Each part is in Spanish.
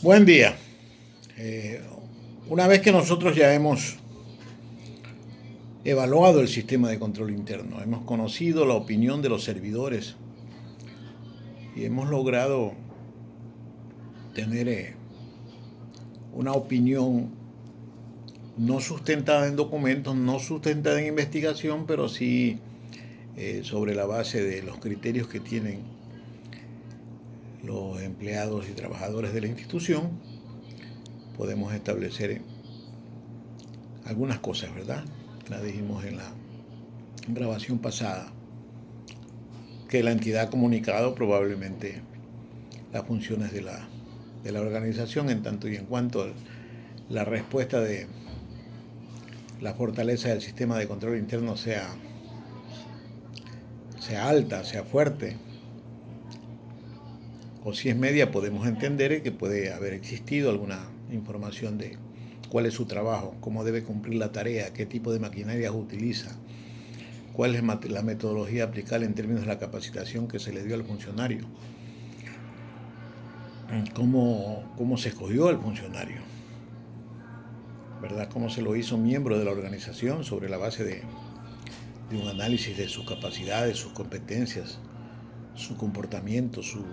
Buen día. Eh, una vez que nosotros ya hemos evaluado el sistema de control interno, hemos conocido la opinión de los servidores y hemos logrado tener una opinión no sustentada en documentos, no sustentada en investigación, pero sí sobre la base de los criterios que tienen los empleados y trabajadores de la institución, podemos establecer algunas cosas, ¿verdad? La dijimos en la grabación pasada, que la entidad ha comunicado probablemente las funciones de la organización en tanto y en cuanto la respuesta de la fortaleza del sistema de control interno sea alta, sea fuerte, o si es media, podemos entender que puede haber existido alguna información de cuál es su trabajo, cómo debe cumplir la tarea, qué tipo de maquinaria utiliza, cuál es la metodología aplicable en términos de la capacitación que se le dio al funcionario, cómo se escogió al funcionario, ¿verdad? Cómo se lo hizo miembro de la organización sobre la base de un análisis de sus capacidades, sus competencias, su comportamiento, su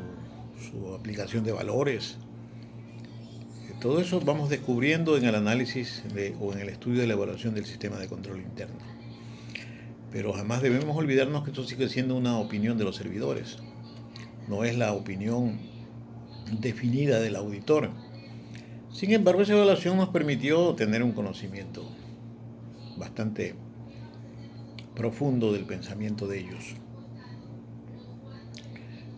aplicación de valores. Todo eso vamos descubriendo en el análisis o en el estudio de la evaluación del sistema de control interno. Pero jamás debemos olvidarnos que esto sigue siendo una opinión de los servidores. No es la opinión definida del auditor. Sin embargo, esa evaluación nos permitió tener un conocimiento bastante profundo del pensamiento de ellos,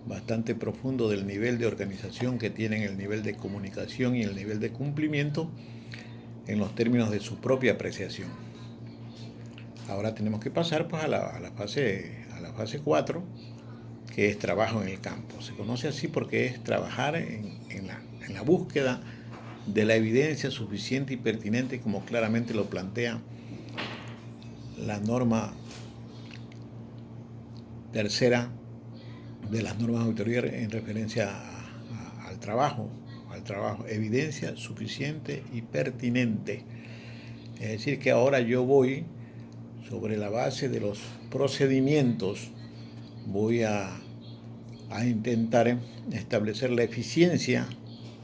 bastante profundo del nivel de organización que tienen, el nivel de comunicación y el nivel de cumplimiento en los términos de su propia apreciación. Ahora tenemos que pasar pues, a la fase 4, que es trabajo en el campo. Se conoce así porque es trabajar en la búsqueda de la evidencia suficiente y pertinente, como claramente lo plantea la norma tercera de las normas de auditoría en referencia al trabajo, evidencia suficiente y pertinente. Es decir, que ahora yo voy, sobre la base de los procedimientos, voy a intentar establecer la eficiencia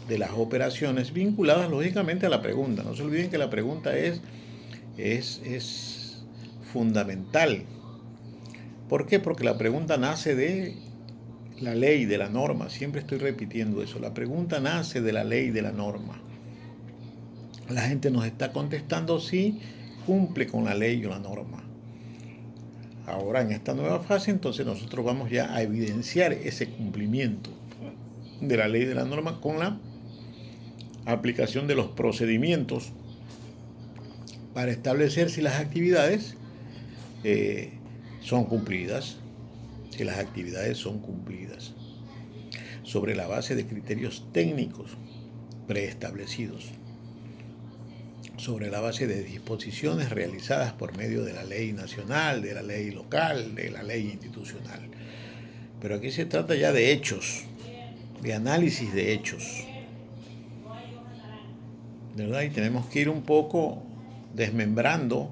de las operaciones vinculadas lógicamente a la pregunta. No se olviden que la pregunta es fundamental. ¿Por qué? Porque la pregunta nace de la ley, de la norma. Siempre estoy repitiendo eso. La pregunta nace de la ley, de la norma. La gente nos está contestando si cumple con la ley o la norma. Ahora, en esta nueva fase, entonces nosotros vamos ya a evidenciar ese cumplimiento de la ley, de la norma, con la aplicación de los procedimientos para establecer si las actividades son cumplidas, si las actividades son cumplidas, sobre la base de criterios técnicos preestablecidos, sobre la base de disposiciones realizadas por medio de la ley nacional, de la ley local, de la ley institucional. Pero aquí se trata ya de hechos, de análisis de hechos, ¿verdad? Y tenemos que ir un poco desmembrando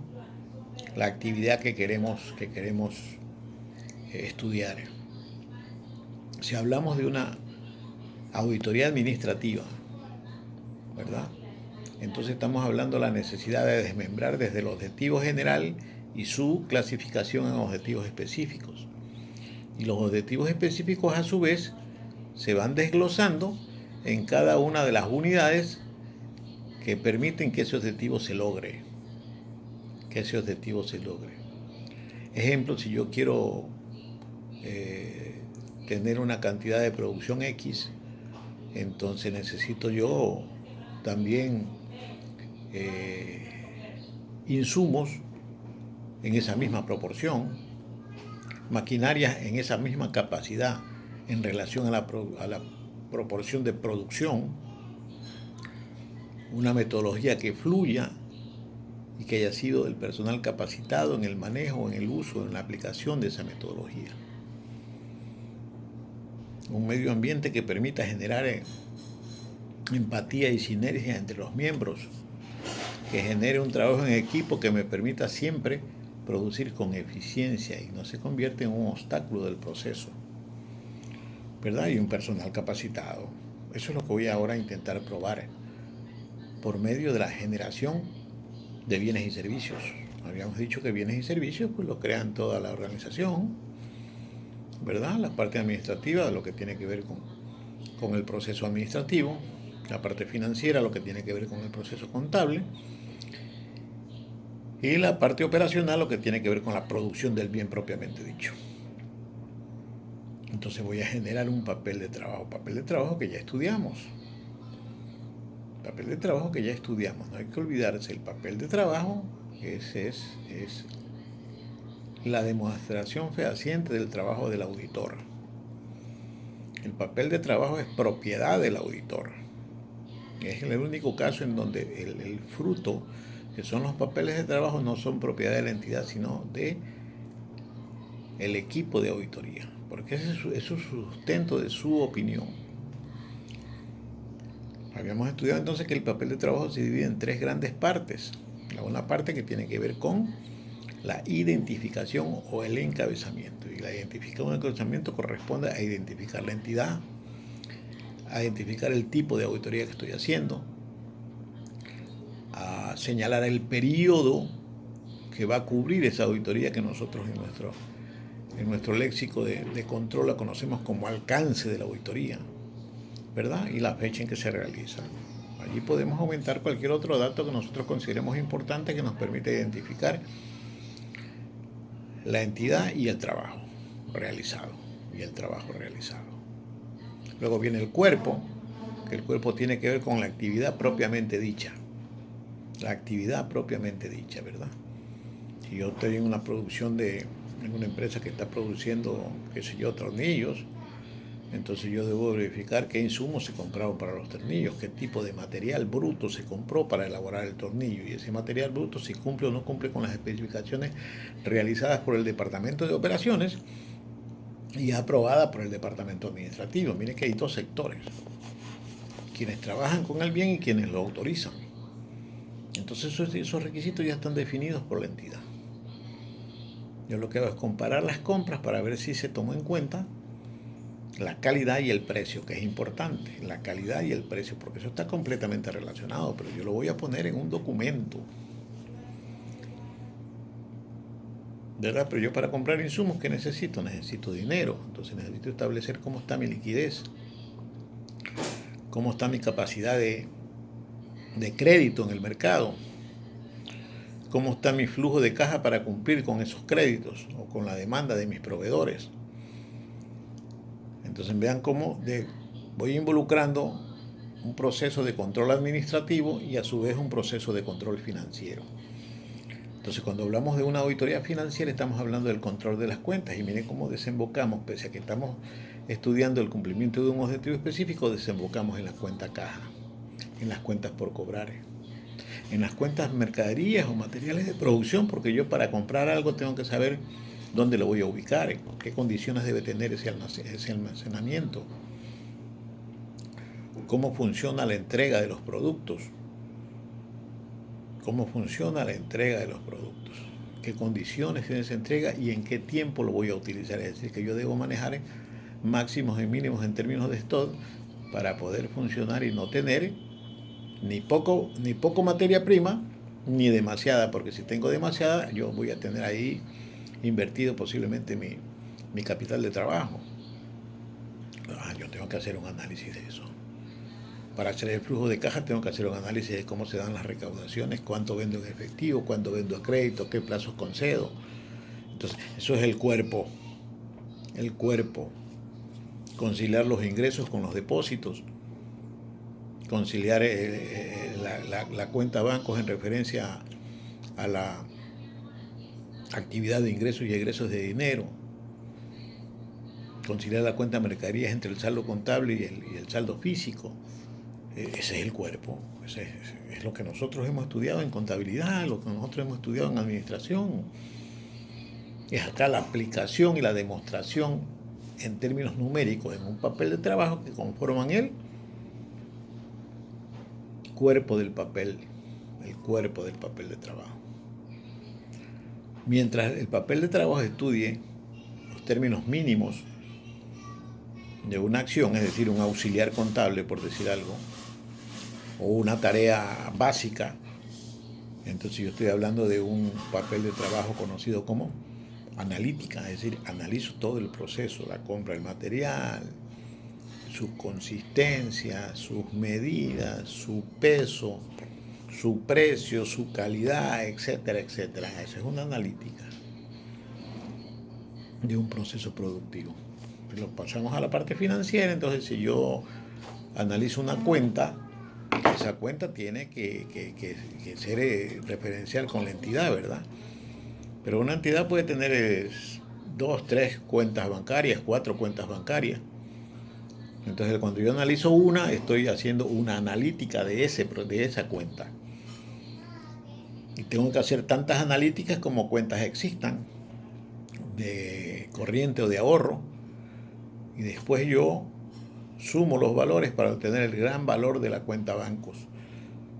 la actividad que queremos estudiar. Si hablamos de una auditoría administrativa, ¿verdad? Entonces estamos hablando de la necesidad de desmembrar desde el objetivo general y su clasificación en objetivos específicos. Y los objetivos específicos a su vez se van desglosando en cada una de las unidades que permiten que ese objetivo se logre. Ejemplo, si yo quiero tener una cantidad de producción X, entonces necesito yo también insumos en esa misma proporción, maquinarias en esa misma capacidad en relación a la proporción de producción, una metodología que fluya y que haya sido del personal capacitado en el manejo, en el uso, en la aplicación de esa metodología. Un medio ambiente que permita generar empatía y sinergia entre los miembros, que genere un trabajo en equipo que me permita siempre producir con eficiencia y no se convierte en un obstáculo del proceso, ¿verdad? Y un personal capacitado. Eso es lo que voy ahora a intentar probar por medio de la generación de bienes y servicios. Habíamos dicho que bienes y servicios pues lo crean toda la organización, ¿verdad? La parte administrativa, lo que tiene que ver con el proceso administrativo, la parte financiera, lo que tiene que ver con el proceso contable, y la parte operacional, lo que tiene que ver con la producción del bien propiamente dicho. Entonces voy a generar un papel de trabajo que ya estudiamos. Papel de trabajo que ya estudiamos, no hay que olvidarse, el papel de trabajo es la demostración fehaciente del trabajo del auditor. El papel de trabajo es propiedad del auditor. Es el único caso en donde el fruto, que son los papeles de trabajo, no son propiedad de la entidad, sino de el equipo de auditoría, porque ese es su sustento de su opinión. Habíamos estudiado entonces que el papel de trabajo se divide en tres grandes partes. Una parte que tiene que ver con la identificación o el encabezamiento. Y la identificación o el encabezamiento corresponde a identificar la entidad, a identificar el tipo de auditoría que estoy haciendo, a señalar el periodo que va a cubrir esa auditoría que nosotros en nuestro léxico de control la conocemos como alcance de la auditoría, ¿verdad? Y la fecha en que se realiza. Allí podemos aumentar cualquier otro dato que nosotros consideremos importante que nos permita identificar la entidad y el trabajo realizado. Luego viene el cuerpo, que el cuerpo tiene que ver con la actividad propiamente dicha. La actividad propiamente dicha, ¿verdad? Si yo estoy en una producción en una empresa que está produciendo, qué sé yo, tornillos, entonces yo debo verificar qué insumos se compraron para los tornillos, qué tipo de material bruto se compró para elaborar el tornillo, y ese material bruto si cumple o no cumple con las especificaciones realizadas por el Departamento de Operaciones y aprobada por el Departamento Administrativo. Miren que hay dos sectores, quienes trabajan con el bien y quienes lo autorizan. Entonces esos requisitos ya están definidos por la entidad. Yo lo que hago es comparar las compras para ver si se tomó en cuenta la calidad y el precio, que es importante, la calidad y el precio, porque eso está completamente relacionado, pero yo lo voy a poner en un documento, ¿verdad? Pero yo para comprar insumos, ¿qué necesito? Necesito dinero, entonces necesito establecer cómo está mi liquidez, cómo está mi capacidad de crédito en el mercado, cómo está mi flujo de caja para cumplir con esos créditos o con la demanda de mis proveedores. Entonces vean cómo voy involucrando un proceso de control administrativo y a su vez un proceso de control financiero. Entonces cuando hablamos de una auditoría financiera estamos hablando del control de las cuentas y miren cómo desembocamos, pese a que estamos estudiando el cumplimiento de un objetivo específico, desembocamos en la cuenta caja, en las cuentas por cobrar, en las cuentas mercaderías o materiales de producción, porque yo para comprar algo tengo que saber dónde lo voy a ubicar, en qué condiciones debe tener ese almacenamiento, cómo funciona la entrega de los productos, qué condiciones tiene esa entrega y en qué tiempo lo voy a utilizar. Es decir, que yo debo manejar máximos y mínimos en términos de stock para poder funcionar y no tener ni poco materia prima ni demasiada, porque si tengo demasiada yo voy a tener ahí invertido posiblemente mi capital de trabajo. Yo tengo que hacer un análisis de eso. Para hacer el flujo de caja tengo que hacer un análisis de cómo se dan las recaudaciones, cuánto vendo en efectivo, cuánto vendo a crédito, qué plazos concedo. Entonces, eso es el cuerpo. El cuerpo. Conciliar los ingresos con los depósitos. Conciliar la cuenta bancos en referencia a la actividad de ingresos y egresos de dinero. Conciliar la cuenta de mercaderías entre el saldo contable y el saldo físico. Ese es el cuerpo, ese es lo que nosotros hemos estudiado en contabilidad, lo que nosotros hemos estudiado en administración. Es acá la aplicación y la demostración en términos numéricos en un papel de trabajo que conforman cuerpo del papel de trabajo. Mientras el papel de trabajo estudie los términos mínimos de una acción, es decir, un auxiliar contable, por decir algo, o una tarea básica, entonces yo estoy hablando de un papel de trabajo conocido como analítica, es decir, analizo todo el proceso, la compra del material, su consistencia, sus medidas, su peso, su precio, su calidad, etcétera, etcétera. Esa es una analítica de un proceso productivo. Lo pasamos a la parte financiera, entonces si yo analizo una cuenta, esa cuenta tiene que ser referencial con la entidad, ¿verdad? Pero una entidad puede tener 2, 3 cuentas bancarias, 4 cuentas bancarias. Entonces cuando yo analizo una, estoy haciendo una analítica de esa cuenta. Y tengo que hacer tantas analíticas como cuentas existan, de corriente o de ahorro. Y después yo sumo los valores para obtener el gran valor de la cuenta bancos.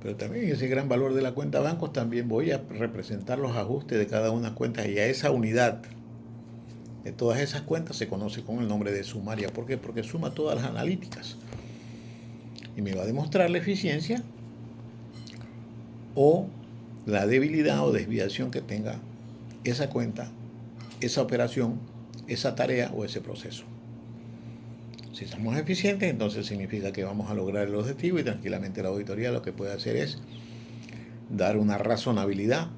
Pero también ese gran valor de la cuenta bancos también voy a representar los ajustes de cada una cuenta, y a esa unidad de todas esas cuentas se conoce con el nombre de sumaria. ¿Por qué? Porque suma todas las analíticas y me va a demostrar la eficiencia o la debilidad o desviación que tenga esa cuenta, esa operación, esa tarea o ese proceso. Si somos eficientes, entonces significa que vamos a lograr el objetivo, y tranquilamente la auditoría lo que puede hacer es dar una razonabilidad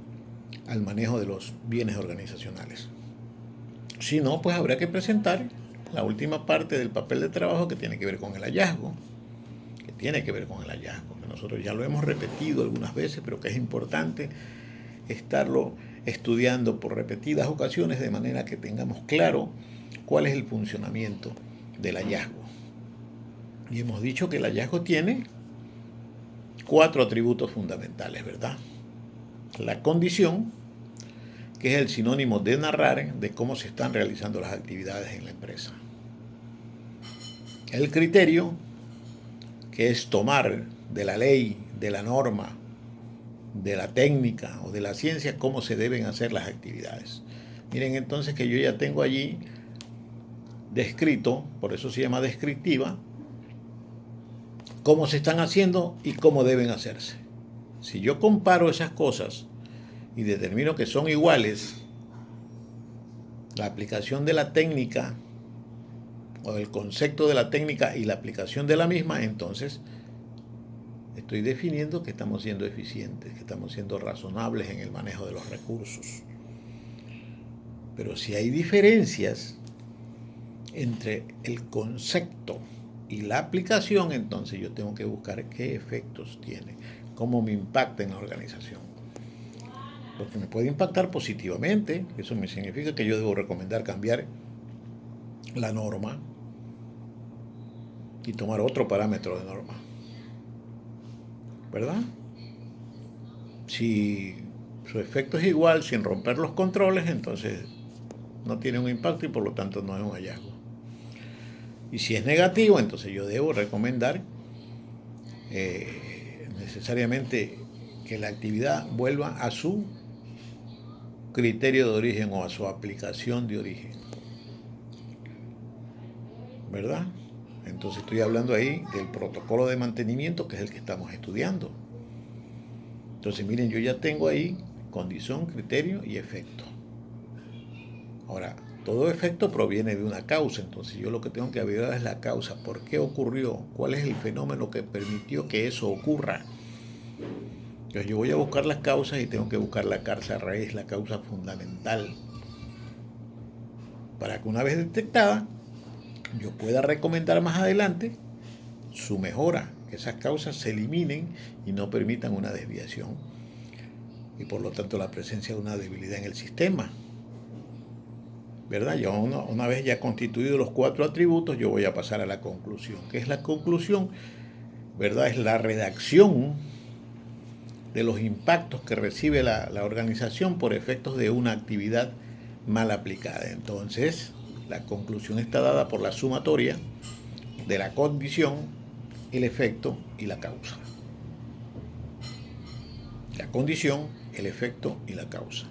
al manejo de los bienes organizacionales. Si no, pues habrá que presentar la última parte del papel de trabajo, que tiene que ver con el hallazgo, que nosotros ya lo hemos repetido algunas veces, pero que es importante estarlo estudiando por repetidas ocasiones, de manera que tengamos claro cuál es el funcionamiento del hallazgo. Y hemos dicho que el hallazgo tiene 4 atributos fundamentales, ¿verdad? La condición, que es el sinónimo de narrar de cómo se están realizando las actividades en la empresa. El criterio, que es tomar de la ley, de la norma, de la técnica o de la ciencia cómo se deben hacer las actividades. Miren entonces que yo ya tengo allí descrito, por eso se llama descriptiva, cómo se están haciendo y cómo deben hacerse. Si yo comparo esas cosas y determino que son iguales, la aplicación de la técnica o el concepto de la técnica y la aplicación de la misma, entonces estoy definiendo que estamos siendo eficientes, que estamos siendo razonables en el manejo de los recursos. Pero si hay diferencias entre el concepto y la aplicación, entonces yo tengo que buscar qué efectos tiene, cómo me impacta en la organización. Porque me puede impactar positivamente, eso me significa que yo debo recomendar cambiar la norma y tomar otro parámetro de norma, ¿verdad? Si su efecto es igual sin romper los controles, entonces no tiene un impacto y por lo tanto no es un hallazgo. Y si es negativo, entonces yo debo recomendar necesariamente que la actividad vuelva a su criterio de origen o a su aplicación de origen, ¿verdad? Entonces estoy hablando ahí del protocolo de mantenimiento, que es el que estamos estudiando. Entonces miren, yo ya tengo ahí condición, criterio y efecto. Ahora, todo efecto proviene de una causa, entonces yo lo que tengo que averiguar es la causa. ¿Por qué ocurrió? ¿Cuál es el fenómeno que permitió que eso ocurra? Entonces yo voy a buscar las causas y tengo que buscar la causa raíz, la causa fundamental, para que una vez detectada yo pueda recomendar más adelante su mejora, que esas causas se eliminen y no permitan una desviación y por lo tanto la presencia de una debilidad en el sistema, ¿verdad? Ya una vez ya constituidos los 4 atributos, yo voy a pasar a la conclusión. ¿Qué es la conclusión? ¿Verdad? Es la redacción de los impactos que recibe la organización por efectos de una actividad mal aplicada. Entonces, la conclusión está dada por la sumatoria de la condición, el efecto y la causa. La condición, el efecto y la causa.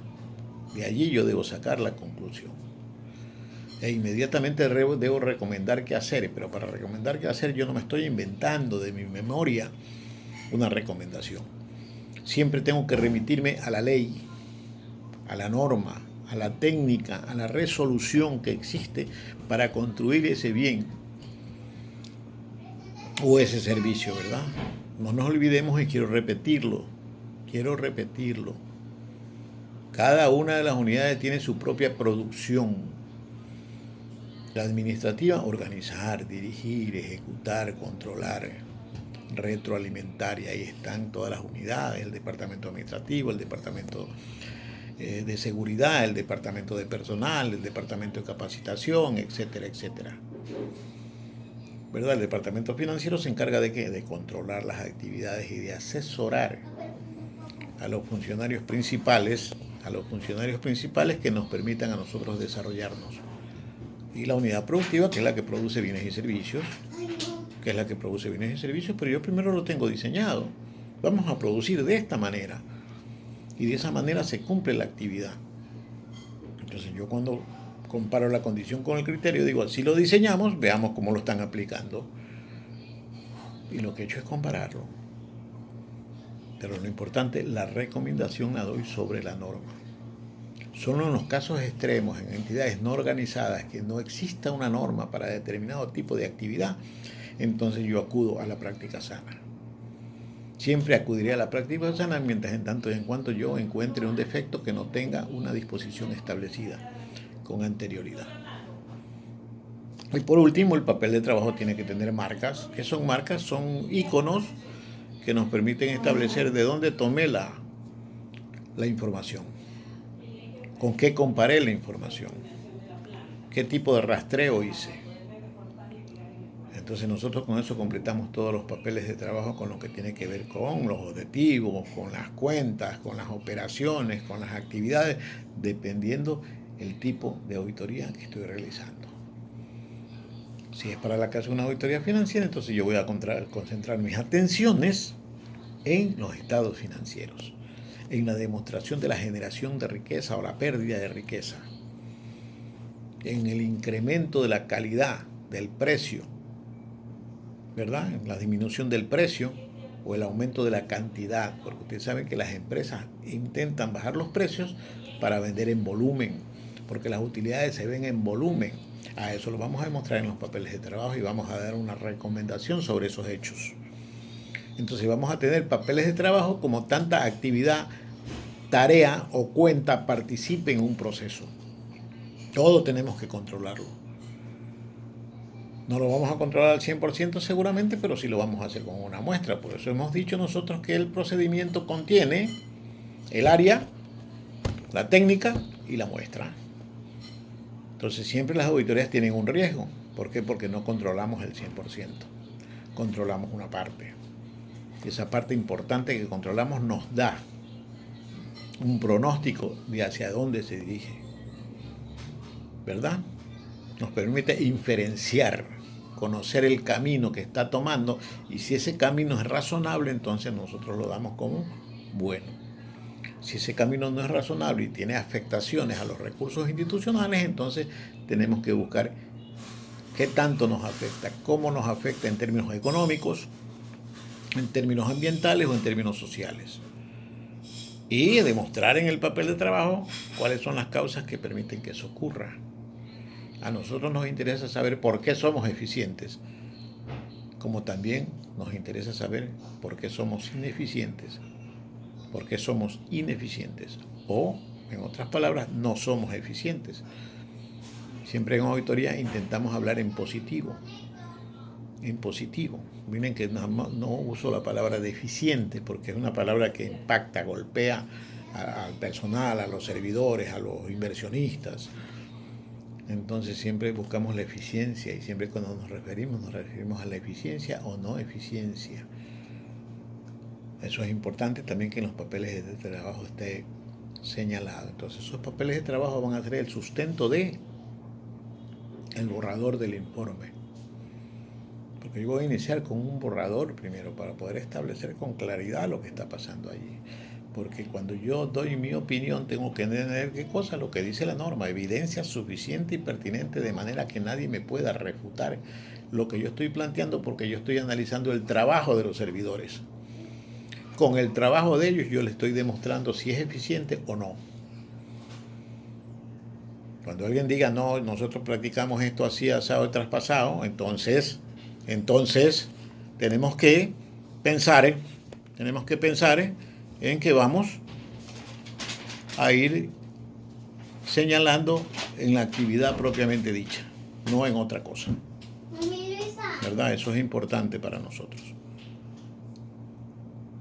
De allí yo debo sacar la conclusión. E inmediatamente debo recomendar qué hacer, pero para recomendar qué hacer yo no me estoy inventando de mi memoria una recomendación. Siempre tengo que remitirme a la ley, a la norma, a la técnica, a la resolución que existe para construir ese bien o ese servicio, ¿verdad? No nos olvidemos, y quiero repetirlo. Cada una de las unidades tiene su propia producción. La administrativa, organizar, dirigir, ejecutar, controlar, retroalimentar, y ahí están todas las unidades, el departamento administrativo, el departamento de seguridad, el departamento de personal, el departamento de capacitación, etcétera, etcétera. ¿Verdad? El departamento financiero se encarga de ¿qué? De controlar las actividades y de asesorar a los funcionarios principales, que nos permitan a nosotros desarrollarnos. Y la unidad productiva, que es la que produce bienes y servicios, pero yo primero lo tengo diseñado. Vamos a producir de esta manera. Y de esa manera se cumple la actividad. Entonces yo cuando comparo la condición con el criterio, digo, así lo diseñamos, veamos cómo lo están aplicando. Y lo que he hecho es compararlo. Pero lo importante, la recomendación la doy sobre la norma. Solo en los casos extremos, en entidades no organizadas, que no exista una norma para determinado tipo de actividad, entonces yo acudo a la práctica sana. Siempre acudiré a la práctica sana mientras en tanto y en cuanto yo encuentre un defecto que no tenga una disposición establecida con anterioridad. Y por último, el papel de trabajo tiene que tener marcas. ¿Qué son marcas? Son iconos que nos permiten establecer de dónde tomé la información, con qué comparé la información, qué tipo de rastreo hice. Entonces nosotros con eso completamos todos los papeles de trabajo con lo que tiene que ver con los objetivos, con las cuentas, con las operaciones, con las actividades, dependiendo el tipo de auditoría que estoy realizando. Si es para la casa de una auditoría financiera, entonces yo voy a concentrar mis atenciones en los estados financieros, en la demostración de la generación de riqueza o la pérdida de riqueza, en el incremento de la calidad del precio, ¿verdad? En la disminución del precio o el aumento de la cantidad, porque ustedes saben que las empresas intentan bajar los precios para vender en volumen, porque las utilidades se ven en volumen. A eso lo vamos a demostrar en los papeles de trabajo y vamos a dar una recomendación sobre esos hechos. Entonces vamos a tener papeles de trabajo como tanta actividad, tarea o cuenta participe en un proceso. Todo tenemos que controlarlo. No lo vamos a controlar al 100% seguramente, pero sí lo vamos a hacer con una muestra. Por eso hemos dicho nosotros que el procedimiento contiene el área, la técnica y la muestra. Entonces siempre las auditorías tienen un riesgo. ¿Por qué? Porque no controlamos el 100%. Controlamos una parte. Y esa parte importante que controlamos nos da un pronóstico de hacia dónde se dirige. ¿Verdad? Nos permite inferenciar, conocer el camino que está tomando, y si ese camino es razonable, entonces nosotros lo damos como bueno. Si ese camino no es razonable y tiene afectaciones a los recursos institucionales, entonces tenemos que buscar qué tanto nos afecta, cómo nos afecta en términos económicos, en términos ambientales o en términos sociales. Y demostrar en el papel de trabajo cuáles son las causas que permiten que eso ocurra. A nosotros nos interesa saber por qué somos eficientes, como también nos interesa saber por qué somos ineficientes, o, en otras palabras, no somos eficientes. Siempre en auditoría intentamos hablar en positivo. Miren que no uso la palabra deficiente porque es una palabra que impacta, golpea al personal, a los servidores, a los inversionistas. Entonces siempre buscamos la eficiencia, y siempre cuando nos referimos a la eficiencia o no eficiencia. Eso es importante también que en los papeles de trabajo esté señalado. Entonces esos papeles de trabajo van a ser el sustento de el borrador del informe. Porque yo voy a iniciar con un borrador primero para poder establecer con claridad lo que está pasando allí. porque cuando yo doy mi opinión tengo que tener, ¿qué cosa? Lo que dice la norma, evidencia suficiente y pertinente de manera que nadie me pueda refutar lo que yo estoy planteando, porque yo estoy analizando el trabajo de los servidores. Con el trabajo de ellos yo les estoy demostrando si es eficiente o no. Cuando alguien diga, no, nosotros practicamos esto así, asado y traspasado, entonces tenemos que pensar, en que vamos a ir señalando en la actividad propiamente dicha, no en otra cosa. ¿Verdad? Eso es importante para nosotros.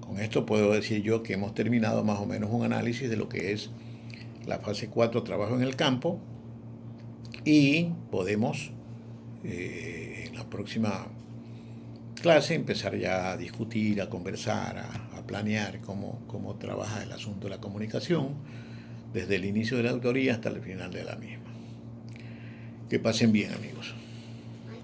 Con esto puedo decir yo que hemos terminado más o menos un análisis de lo que es la fase 4, trabajo en el campo, y podemos en la próxima clase empezar ya a discutir, a conversar, a planear cómo trabaja el asunto de la comunicación desde el inicio de la autoría hasta el final de la misma. Que pasen bien, amigos.